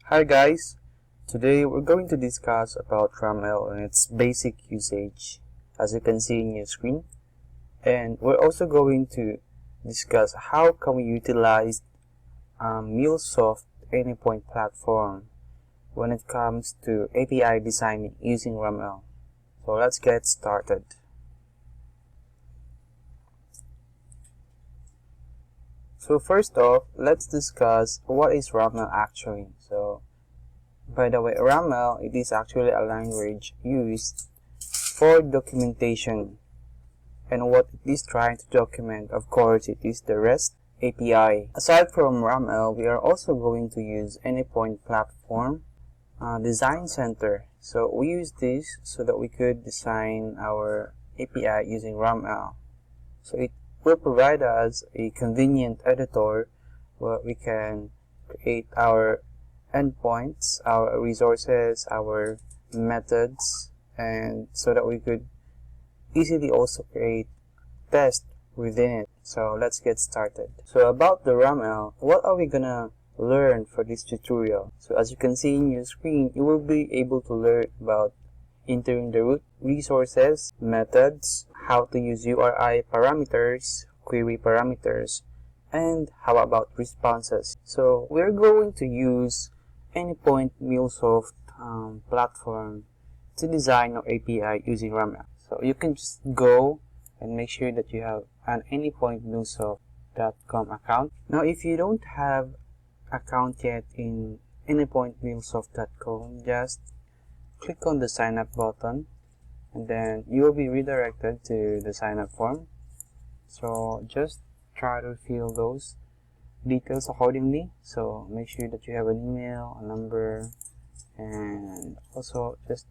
Hi guys, today we're going to discuss about RAML and its basic usage, as you can see in your screen, and we're also going to discuss how can we utilize Mulesoft Anypoint platform when it comes to API designing using RAML. So let's get started. So first off, let's discuss what is RAML actually. So by the way, RAML, it is actually a language used for documentation, and what it is trying to document, of course, it is the REST API. Aside from RAML, we are also going to use Anypoint platform design center. So we use this so that we could design our API using RAML. So it will provide us a convenient editor where we can create our endpoints, our resources, our methods, and so that we could easily also create tests within it. So let's get started. So about the RAML, what are we gonna learn for this tutorial? So as you can see in your screen, you will be able to learn about entering the root resources, methods, how to use Uri parameters, query parameters, and how about responses. So we're going to use Anypoint Mulesoft platform to design our API using RAML. So you can just go and make sure that you have an anypointmulesoft.com account. Now if you don't have account yet in anypointmulesoft.com, just click on the sign up button and then you will be redirected to the sign up form. So just try to fill those details accordingly. So make sure that you have an email, a number, and also just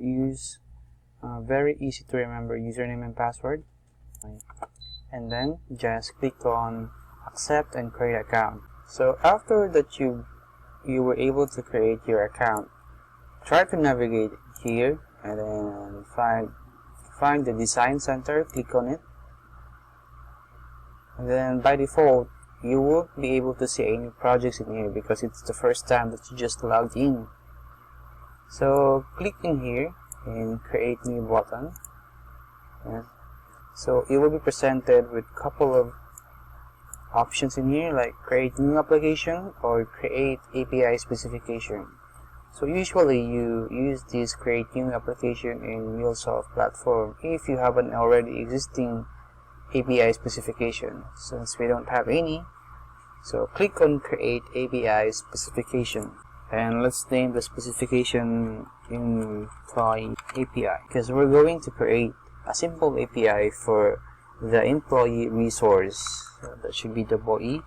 use very easy to remember username and password, and then just click on accept and create account. So after that you were able to create your account, try to navigate here and then find the design center, click on it, and then by default you won't be able to see any projects in here because it's the first time that you just logged in. So click in here and create new button. Yes. So you will be presented with a couple of options in here, like create new application or create API specification. So usually you use this create new application in Mulesoft platform if you have an already existing API specification. Since we don't have any, so click on create API specification, and let's name the specification employee API, because we're going to create a simple API for the employee resource. So that should be double E.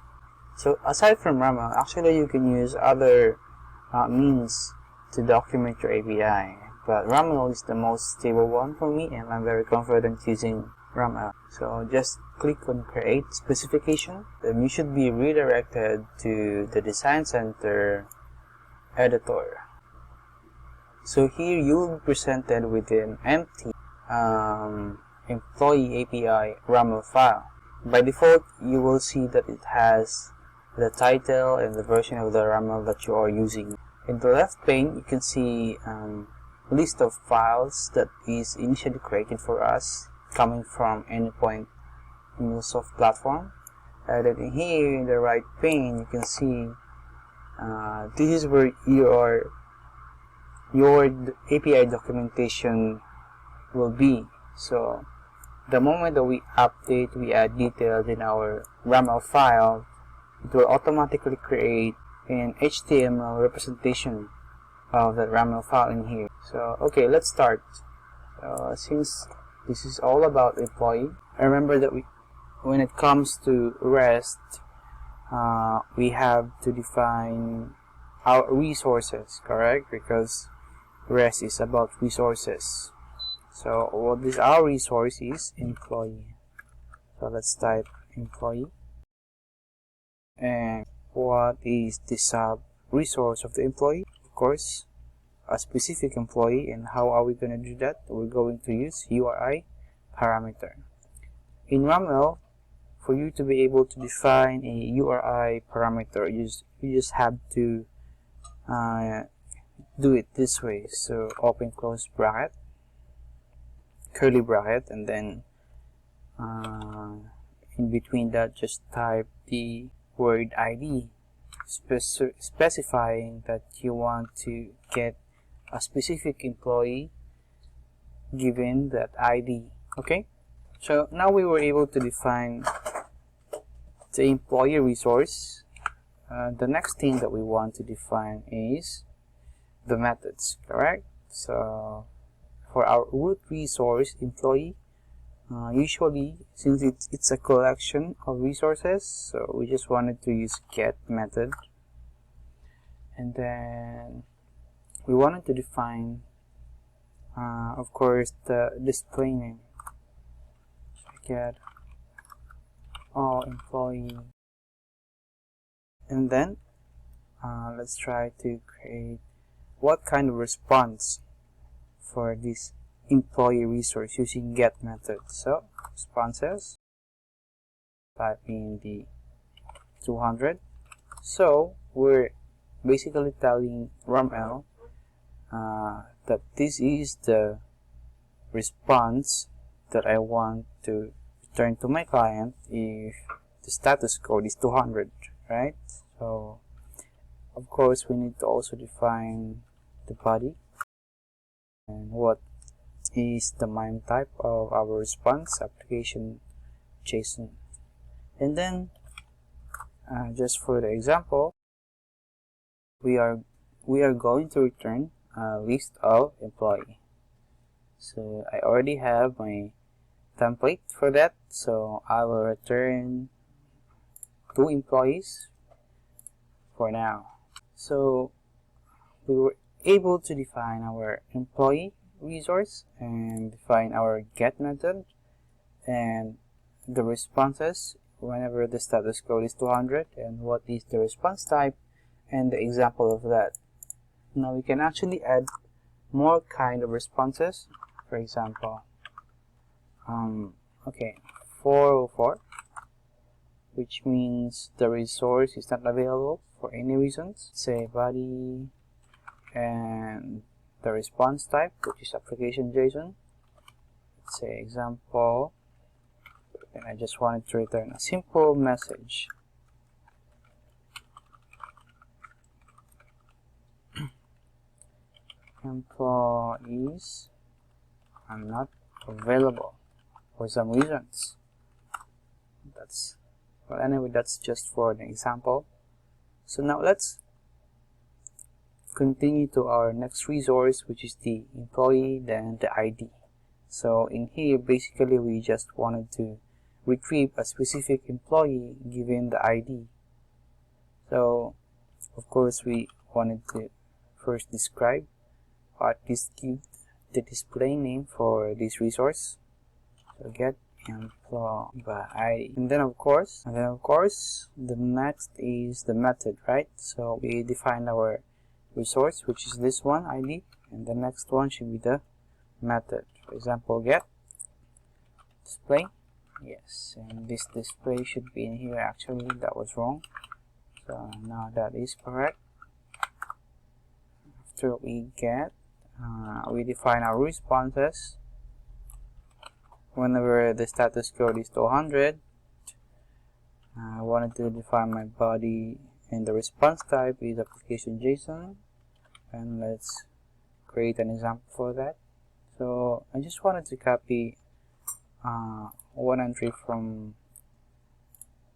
So aside from RAML, actually you can use other means to document your API, but RAML is the most stable one for me and I'm very confident using RAML. So just click on create specification, then you should be redirected to the design center editor. So here you will be presented with an empty employee API RAML file. By default you will see that it has the title and the version of the RAML that you are using. In the left pane you can see list of files that is initially created for us coming from Anypoint Mulesoft platform. And then here in the right pane you can see this is where your API documentation will be. So the moment that we update, we add details in our RAML file, it will automatically create an HTML representation of that RAML file in here. So okay, let's start. Since this is all about employee, remember that when it comes to REST, we have to define our resources, correct? Because REST is about resources. So what is our resource is employee. So let's type employee. And what is the sub resource of the employee? Of course, a specific employee. And how are we going to do that? We're going to use Uri Parameter. in RAML, for you to be able to define a Uri parameter, you just have to do it this way. So open close bracket, curly bracket, and then in between that just type the word ID, specifying that you want to get a specific employee given that ID. Okay, so now we were able to define the employee resource. The next thing that we want to define is the methods, correct? So for our root resource employee, usually since it's a collection of resources, so we just wanted to use get method, and then we wanted to define of course the display name. So get all employee, and then let's try to create what kind of response for this employee resource using get method. So responses, type in the 200. So we're basically telling RAML that this is the response that I want to return to my client if the status code is 200, right? So of course we need to also define the body and what is the MIME type of our response, application JSON. And then just for the example, we are going to return a list of employee. So I already have my template for that, so I will return 2 employees for now. So we were able to define our employee resource and define our get method and the responses whenever the status code is 200 and what is the response type and the example of that. Now we can actually add more kind of responses. For example, okay, 404, which means the resource is not available for any reasons. Say body and the response type, which is application JSON. Let's say example, and I just wanted to return a simple message. Employees are not available for some reasons. Well, anyway, that's just for an example. So now let's continue to our next resource, which is the employee, then the ID. So in here, basically, we just wanted to retrieve a specific employee given the ID. So of course, we wanted to first describe or at least give the display name for this resource. So get employee by ID, and then of course the next is the method, right? So we define our resource, which is this one, ID, and the next one should be the method. For example, get display, yes, and this display should be in here. Actually, that was wrong, so now that is correct. After we get we define our responses whenever the status code is 200. I wanted to define my body and the response type is application JSON, and let's create an example for that. So I just wanted to copy one entry from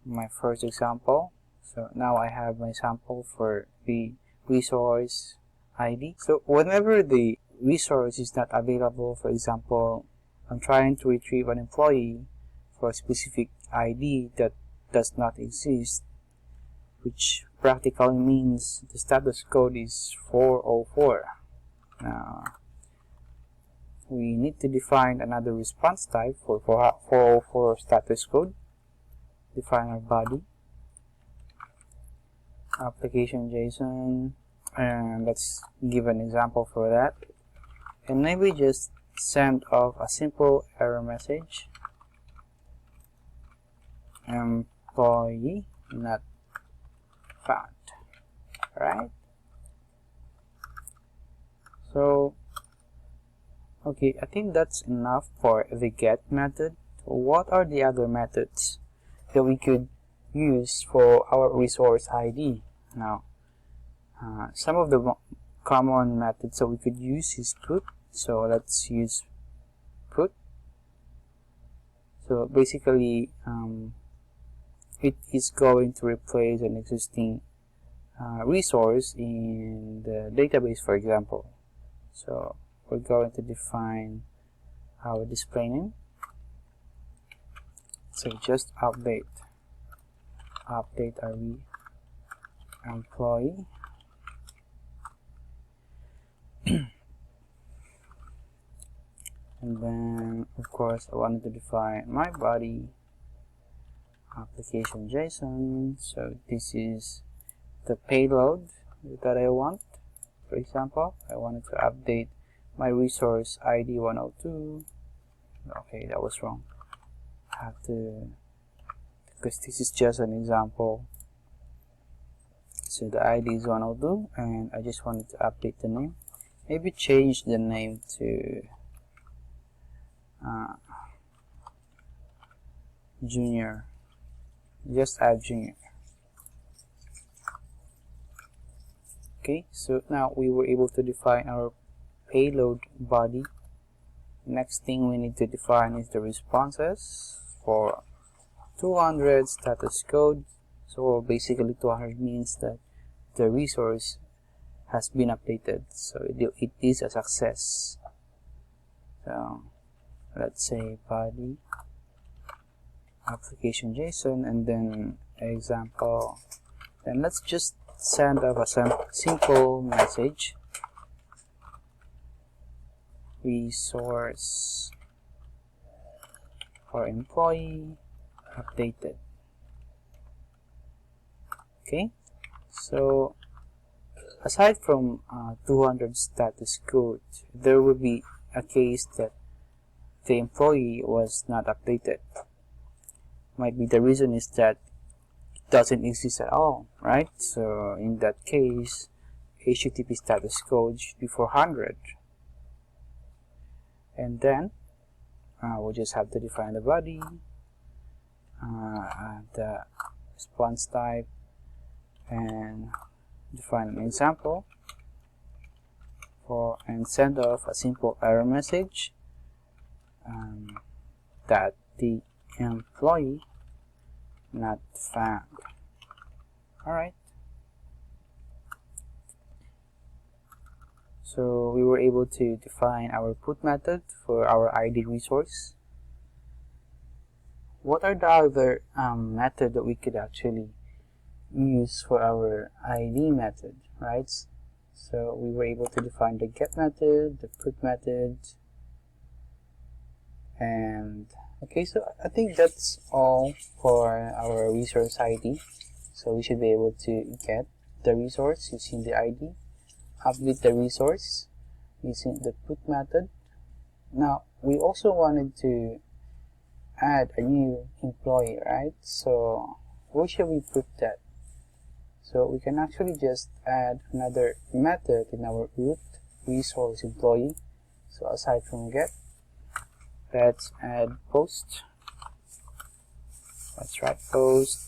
my first example. So now I have my sample for the resource ID. So whenever the resource is not available, for example, I'm trying to retrieve an employee for a specific ID that does not exist, which practically means the status code is 404. Now we need to define another response type for 404 status code. Define our body, application JSON, and let's give an example for that, and maybe just send off a simple error message. employee not found. Right? So okay, I think that's enough for the get method. What are the other methods that we could use for our resource ID? Now, some of the common methods that we could use is put. So let's use put. So basically, it is going to replace an existing resource in the database, for example. So we're going to define our display name. So just update Uri employee. And then of course I wanted to define my body application JSON. So this is the payload that I want. For example, I wanted to update my resource ID 102. Okay, that was wrong. I have to, because this is just an example. So the ID is 102 and I just wanted to update the name. Maybe change the name to junior. Just add junior. Okay, so now we were able to define our payload body. Next thing we need to define is the responses for 200 status code. So basically 200 means that the resource has been updated, so it is a success. So let's say body application JSON and then example, and let's just send up a simple message, resource for employee updated. Okay, so aside from 200 status code, there will be a case that the employee was not updated. Might be the reason is that it doesn't exist at all, right? So in that case, HTTP status code should be 400. And then we'll just have to define the body, the response type, and define an example for, and send off a simple error message that the employee not found. Alright, so we were able to define our put method for our ID resource. What are the other method that we could actually use for our ID method, right? So we were able to define the get method, the put method, and okay, so I think that's all for our resource ID. So we should be able to get the resource using the ID, update the resource using the put method. Now we also wanted to add a new employee, right? So where should we put that? So we can actually just add another method in our root resource employee. So aside from get, let's add post. Let's write post,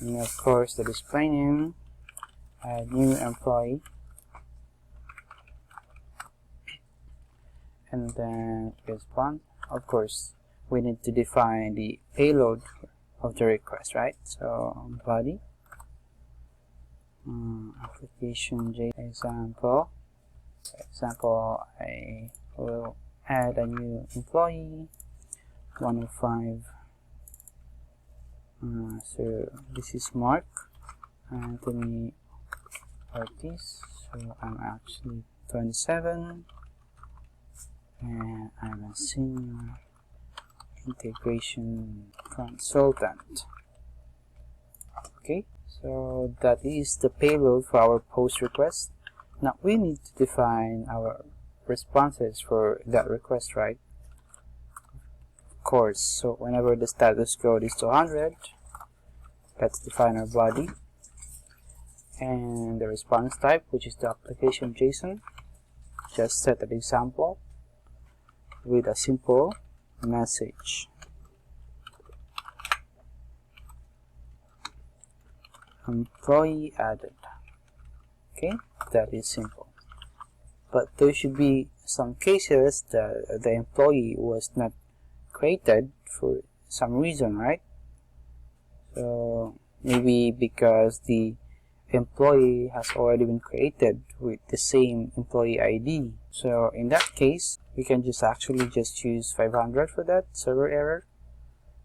and of course the display name, add new employee, and then response. Of course we need to define the payload of the request, right? So body application J example. I will add a new employee 105. So this is Mark Anthony Ortiz. So I'm actually 27 and I'm a senior integration consultant. Okay, so that is the payload for our post request. Now we need to define our responses for that request, right? Of course. So whenever the status code is 200, let's define our body, and the response type, which is the application JSON. Just set an example with a simple message. Employee added. Okay, that is simple. But there should be some cases that the employee was not created for some reason, right? So maybe because the employee has already been created with the same employee ID. So in that case, we can just use 500 for that server error.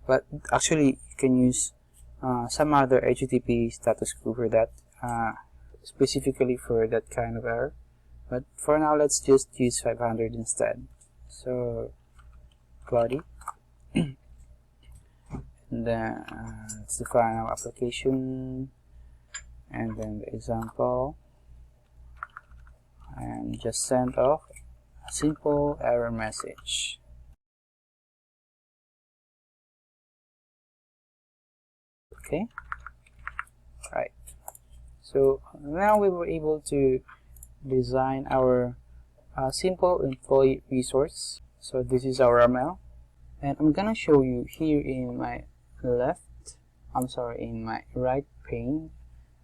But actually, you can use some other HTTP status queue for that, specifically for that kind of error. But for now, let's just use 500 instead. So body, and then let's define our application, and then the example, and just send off a simple error message. Okay, right. So now we were able to design our simple employee resource. So this is our RAML, and I'm gonna show you here in my in my right pane.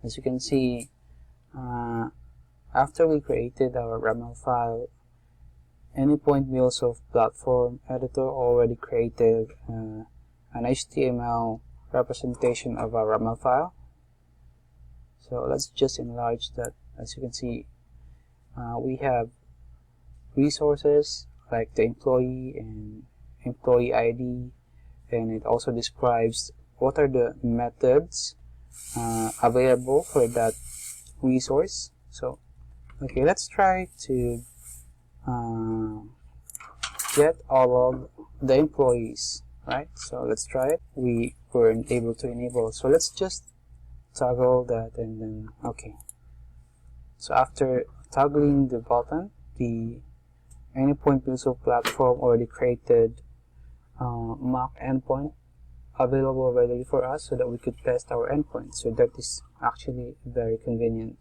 As you can see, after we created our RAML file, Anypoint Mulesoft platform editor already created an HTML representation of our RAML file. So let's just enlarge that. As you can see, we have resources like the employee and employee ID, and it also describes what are the methods available for that resource. So okay, let's try to get all of the employees, right? So let's try it. We weren't able to enable, so let's just toggle that, and then okay. So after toggling the button, the Anypoint Mulesoft platform already created mock endpoint available readily for us so that we could test our endpoint. So that is actually very convenient.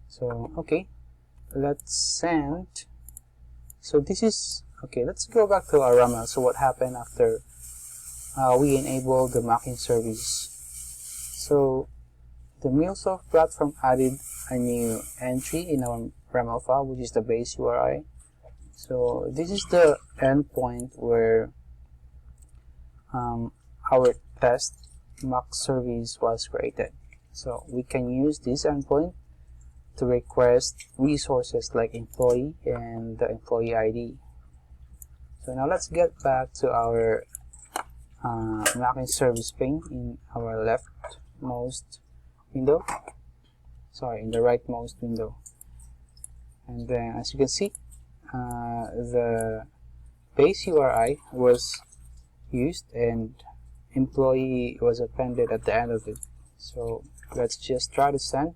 So okay, let's send. So this is okay. Let's go back to our RAML. So what happened after we enabled the mocking service? So the Mulesoft platform added a new entry in our RAML file, which is the base URI. So this is the endpoint where our test mock service was created. So we can use this endpoint to request resources like employee and the employee ID. So now let's get back to our mocking service pane in our leftmost window. Sorry, in the rightmost window. And then as you can see, the base URI was used and employee was appended at the end of it. So let's just try to send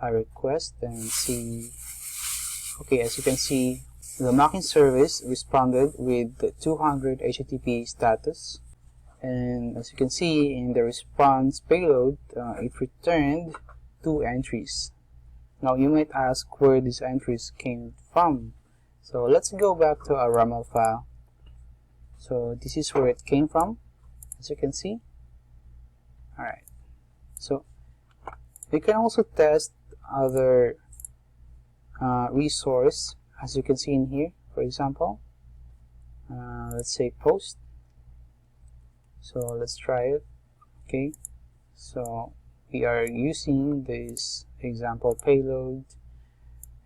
a request and see. Okay, as you can see, the mocking service responded with the 200 HTTP status, and as you can see in the response payload, it returned 2 entries. Now you might ask where these entries came from. So let's go back to our RAML file. So this is where it came from, as you can see. Alright, so you can also test other resource, as you can see in here. For example, let's say post. So let's try it. Okay, so we are using this example payload,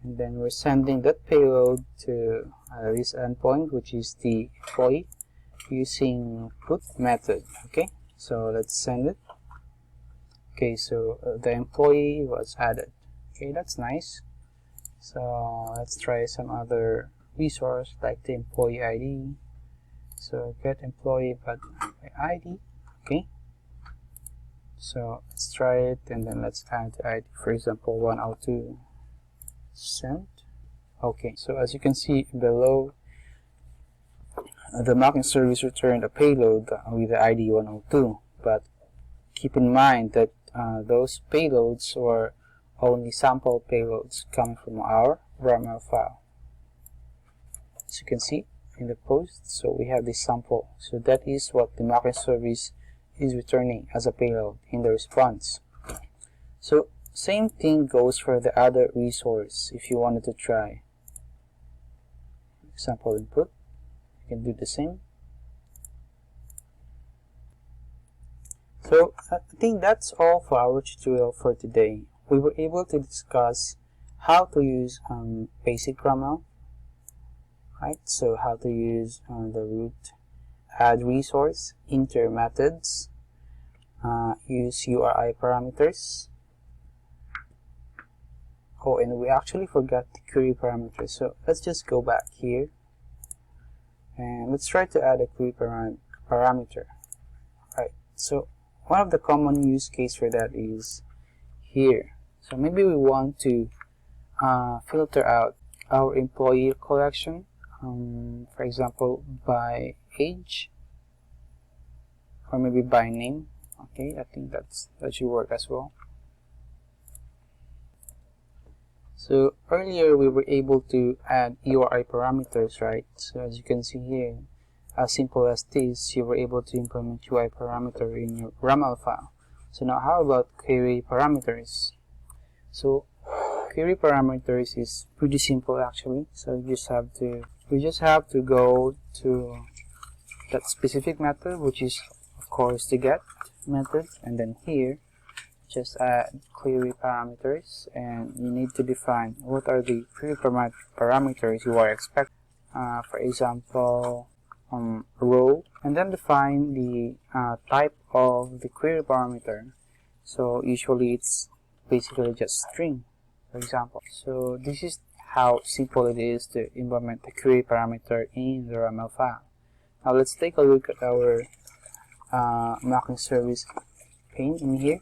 and then we're sending that payload to this endpoint, which is the employee, using put method. Okay, so let's send it. Okay, so the employee was added. Okay, that's nice. So let's try some other resource like the employee ID. So get employee but ID. Okay, so let's try it, and then let's add the ID, for example 102. Send. Okay, so as you can see below, the mocking service returned a payload with the ID 102, but keep in mind that those payloads were only sample payloads coming from our RAML file. As you can see in the post, so we have this sample. So that is what the mocking service is returning as a payload in the response. So same thing goes for the other resource. If you wanted to try sample input, you can do the same. So I think that's all for our tutorial for today. We were able to discuss how to use basic RAML, right? So how to use the root add resource, inter methods, use URI parameters. Oh, and we actually forgot the query parameter. So let's just go back here and let's try to add a query parameter. Right. So one of the common use case for that is here. So maybe we want to filter out our employee collection, for example, by age, or maybe by name. Okay, I think that should work as well. So earlier we were able to add URI parameters, right? So as you can see here, as simple as this, you were able to implement UI parameter in your RAML file. So now how about query parameters? So query parameters is pretty simple actually. So we just have to go to that specific method, which is of course the get method, and then here just add query parameters, and you need to define what are the query parameters you are expecting. For example, row, and then define the type of the query parameter. So usually it's basically just string, for example. So this is how simple it is to implement the query parameter in the RAML file. Now let's take a look at our mocking service pane in here,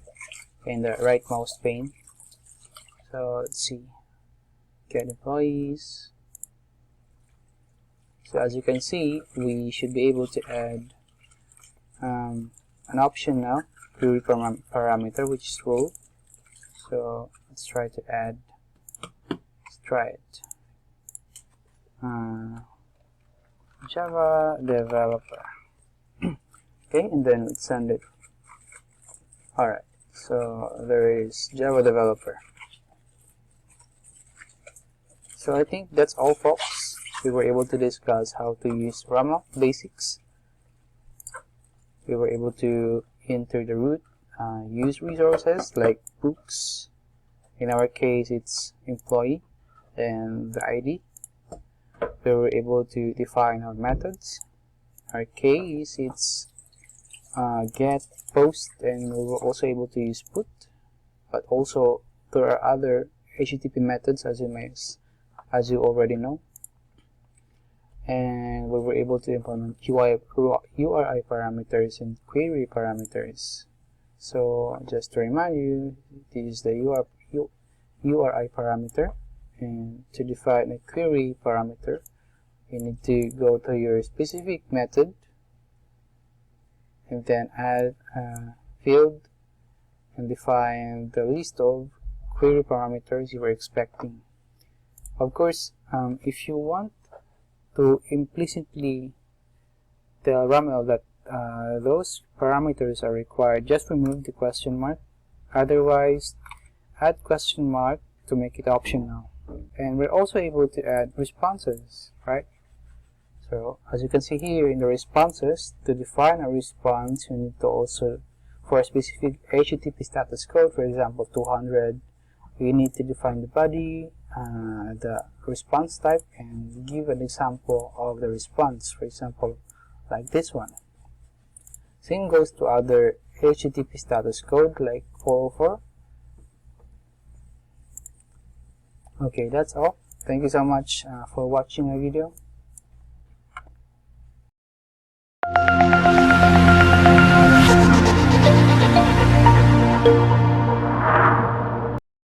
in the rightmost pane. So let's see, get employees. So as you can see, we should be able to add an option now, query parameter, which is row. So let's try to add, let's try it, Java developer. Okay, and then let's send it. Alright, so there is Java developer. So I think that's all, folks. We were able to discuss how to use RAML basics. We were able to enter the root, use resources like books. In our case, it's employee and the ID. We were able to define our methods. Our case, it's get, post, and we were also able to use put. But also there are other HTTP methods, as you already know. And we were able to implement URI parameters and query parameters. So just to remind you, this is the URI parameter, and to define a query parameter, you need to go to your specific method and then add a field and define the list of query parameters you were expecting. Of course, if you want to implicitly tell RAML that those parameters are required, just remove the question mark. Otherwise, add question mark to make it optional. And we're also able to add responses, right? So as you can see here in the responses, to define a response, you need to also, for a specific HTTP status code, for example 200, you need to define the body, the response type, and give an example of the response, for example like this one. Same goes to other HTTP status code like 404. Okay, that's all. Thank you so much for watching my video.